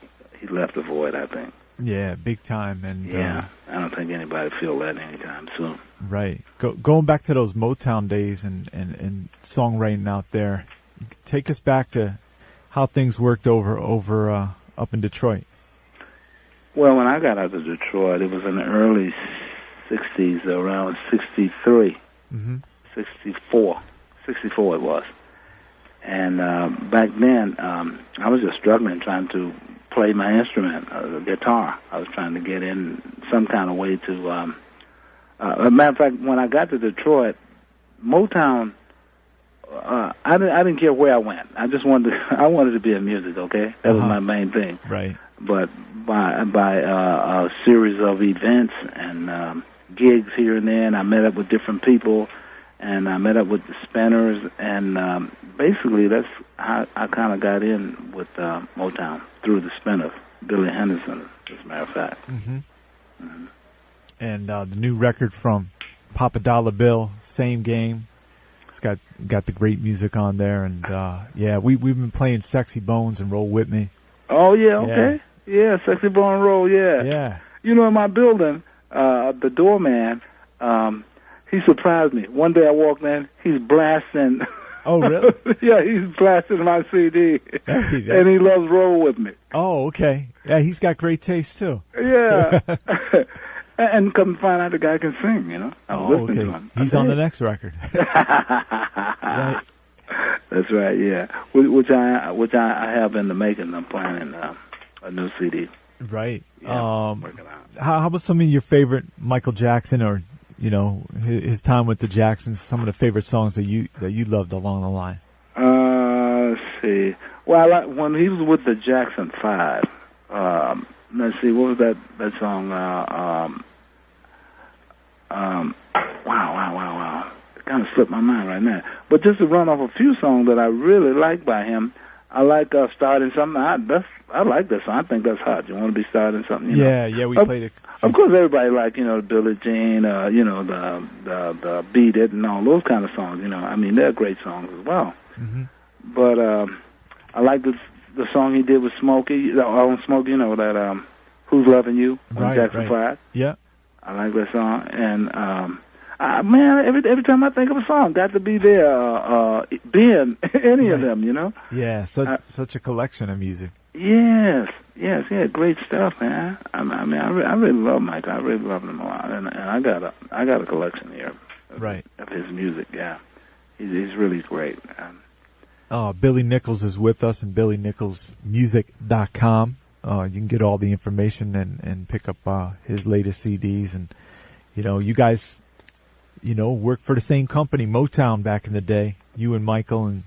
left a void, I think. Yeah, big time. And yeah, I don't think anybody feel that anytime soon. Right. Going back to those Motown days and songwriting out there, take us back to how things worked over up in Detroit. Well, when I got out of Detroit, it was in the early 60s, around 63, 64 it was. And back then, I was just struggling trying to play my instrument, the guitar. I was trying to get in some kind of way to... as a matter of fact, when I got to Detroit, Motown, I didn't care where I went. I just wanted to be in music, okay? That was my main thing. Right. But by a series of events and gigs here and there, and I met up with different people, and I met up with the Spinners, and basically that's how I kind of got in with Motown, through the Spinners, Billy Henderson, as a matter of fact. And the new record from Poppadollabill, Same Game. It's got the great music on there, and we've been playing Sexy Bones and Roll With Me. Oh yeah, okay, yeah, Sexy Bone Roll, yeah. You know, in my building, the doorman, he surprised me. One day I walked in, he's blasting. Oh, really? Yeah, he's blasting my CD, and he loves Roll With Me. Oh, okay. Yeah, he's got great taste too. Yeah. And come find out the guy can sing, you know. I was listening to him. He's on the next record. Right. That's right, yeah. Which I have in the making. I'm planning a new CD. Right. Yeah, how about some of your favorite Michael Jackson, or his time with the Jacksons? Some of the favorite songs that you loved along the line. Let's see. Well, when he was with the Jackson 5. Let's see, what was that song? Wow. It kind of slipped my mind right now. But just to run off a few songs that I really like by him, I like Starting Something. I like that song. I think that's hot. You want to be starting something? Yeah, we played it. Of course, everybody like, Billie Jean, the Beat It and all those kind of songs. I mean, they're great songs as well. But I like the song he did with Smokey, on Smokey, that Who's Loving You on Jackson 5. Yeah. I like that song. And, man, every time I think of a song, got to be there, being any of them, Yeah, such a collection of music. Yes, great stuff, man. I really love Mike. I really love him a lot. And I got a collection here of his music, yeah. He's really great. Billy Nichols is with us, and BillyNicholsMusic.com. You can get all the information and pick up his latest CDs. And, you guys, worked for the same company, Motown, back in the day. You and Michael. And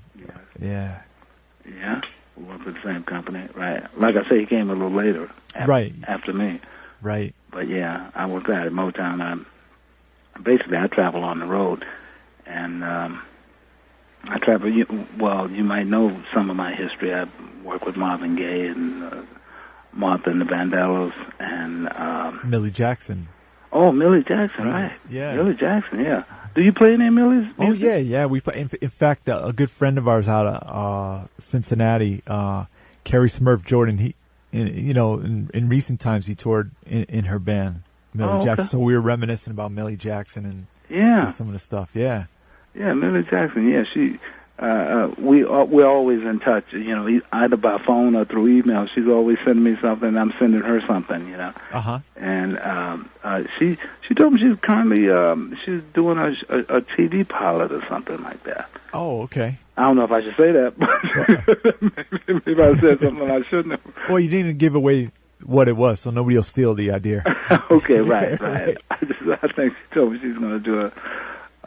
Yeah, we worked for the same company, right. Like I say, he came a little later after me. Right. But, yeah, I worked out at Motown. Basically, I travel on the road. And... I travel. You might know some of my history. I worked with Marvin Gaye and Martha and the Vandellas and Millie Jackson. Oh, Millie Jackson, right? Yeah, Millie Jackson. Yeah. Do you play any Millie's music? Oh yeah. We play. In fact, a good friend of ours out of Cincinnati, Carrie Smurf Jordan. In recent times he toured in her band, Millie Jackson. So we were reminiscing about Millie Jackson and some of the stuff. Yeah. Yeah, Millie Jackson. Yeah, she. We're always in touch. Either by phone or through email. She's always sending me something. I'm sending her something. And she told me she's currently she's doing a TV pilot or something like that. Oh, okay. I don't know if I should say that, but maybe I said something I shouldn't have. Well, you didn't give away what it was, so nobody will steal the idea. Okay, right. I think she told me she's going to do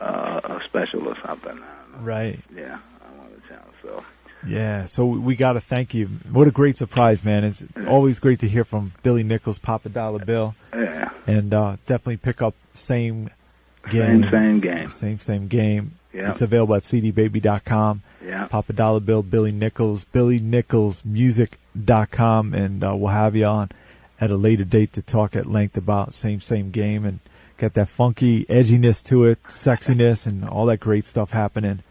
a special or something. Right. Yeah, I want to channel. So. Yeah, so we got to thank you. What a great surprise, man! It's always great to hear from Billy Nichols, Poppadollabill. Yeah. And definitely pick up Same Game. Same Game. Yeah. It's available at cdbaby.com. Yeah. Poppadollabill, Billy Nichols, BillyNicholsMusic.com, and we'll have you on at a later date to talk at length about Same Game and get that funky edginess to it, sexiness, and all that great stuff happening.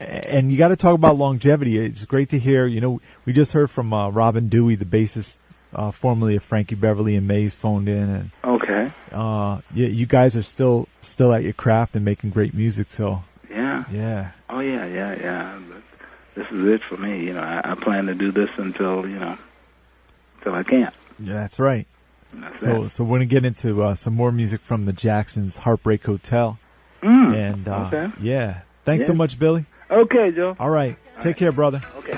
And you got to talk about longevity. It's great to hear. We just heard from Robin Duhe, the bassist, formerly of Frankie, Beverly, and Mays, phoned in. And, okay. You guys are still at your craft and making great music. So. Yeah. Yeah. Oh yeah. this is it for me. You know, I plan to do this until I can't. Yeah, that's right. That's So we're going to get into some more music from the Jacksons' Heartbreak Hotel. Mm, And, okay. yeah. Thanks so Yeah. much, Billy. Okay, Joe. All right. Take care, brother. Okay.